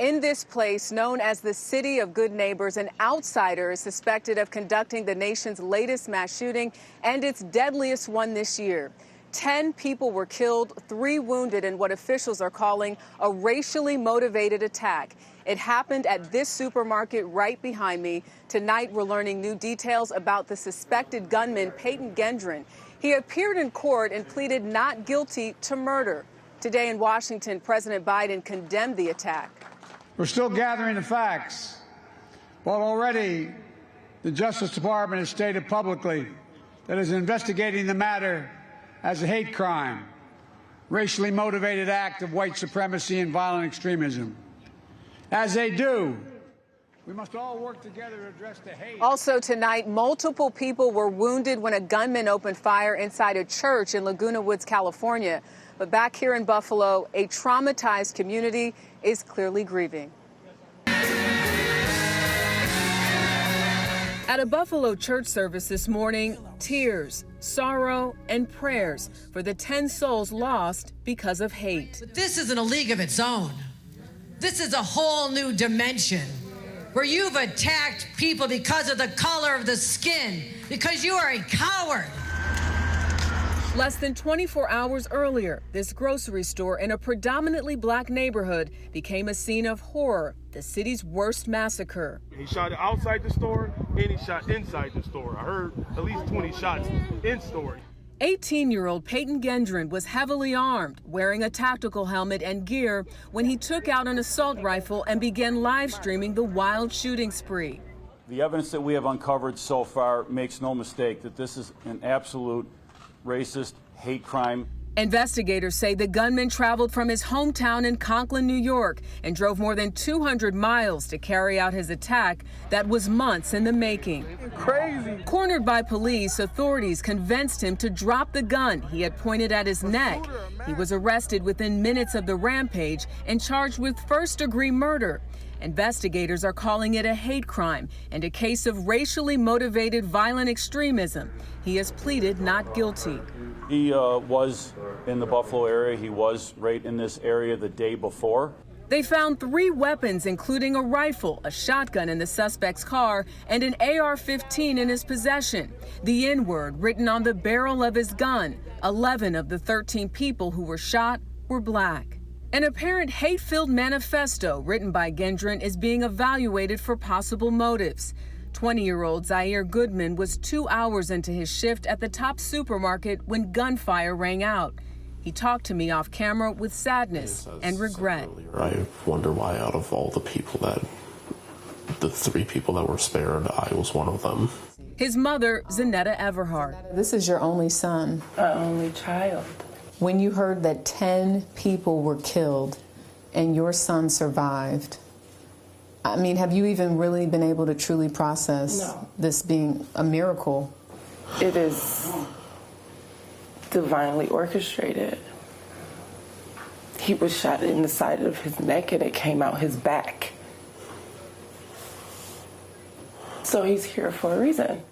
In this place, known as the City of Good Neighbors, an outsider is suspected of conducting the nation's latest mass shooting and its deadliest one this year. 10 people were killed, 3 wounded in what officials are calling a racially motivated attack. It happened at this supermarket right behind me. Tonight, we're learning new details about the suspected gunman, Payton Gendron. He appeared in court and pleaded not guilty to murder. Today in Washington, President Biden condemned the attack. We're still gathering the facts, but already the Justice Department has stated publicly that it is investigating the matter as a hate crime, racially motivated act of white supremacy and violent extremism. As they do, we must all work together to address the hate. Also tonight, multiple people were wounded when a gunman opened fire inside a church in Laguna Woods, California. But back here in Buffalo, a traumatized community is clearly grieving. At a Buffalo church service this morning, tears, sorrow, and prayers for the 10 souls lost because of hate. But this isn't a league of its own. This is a whole new dimension where you've attacked people because of the color of the skin, because you are a coward. Less than 24 hours earlier, this grocery store in a predominantly black neighborhood became a scene of horror, the city's worst massacre. He shot outside the store and he shot inside the store. I heard at least 20 shots in store. 18-year-old Payton Gendron was heavily armed, wearing a tactical helmet and gear when he took out an assault rifle and began live streaming the wild shooting spree. The evidence that we have uncovered so far makes no mistake that this is an absolute racist hate crime. Investigators say the gunman traveled from his hometown in Conklin, New York, and drove more than 200 miles to carry out his attack that was months in the making. Crazy. Cornered by police, authorities convinced him to drop the gun he had pointed at his neck. He was arrested within minutes of the rampage and charged with first-degree murder. Investigators are calling it a hate crime and a case of racially motivated violent extremism. He has pleaded not guilty. He was in the Buffalo area. He was right in this area the day before. They found 3 weapons, including a rifle, a shotgun in the suspect's car, and an AR-15 in his possession. The N-word written on the barrel of his gun. 11 of the 13 people who were shot were black. An apparent hate-filled manifesto written by Gendron is being evaluated for possible motives. 20-year-old Zaire Goodman was 2 hours into his shift at the top supermarket when gunfire rang out. He talked to me off camera with sadness and regret. I wonder why out of all the 3 people that were spared, I was one of them. His mother, Zanetta Everhart. This is your only son. Our only child. When you heard that 10 people were killed and your son survived, I mean, have you even really been able to truly process this being a miracle? It is divinely orchestrated. He was shot in the side of his neck and it came out his back. So he's here for a reason.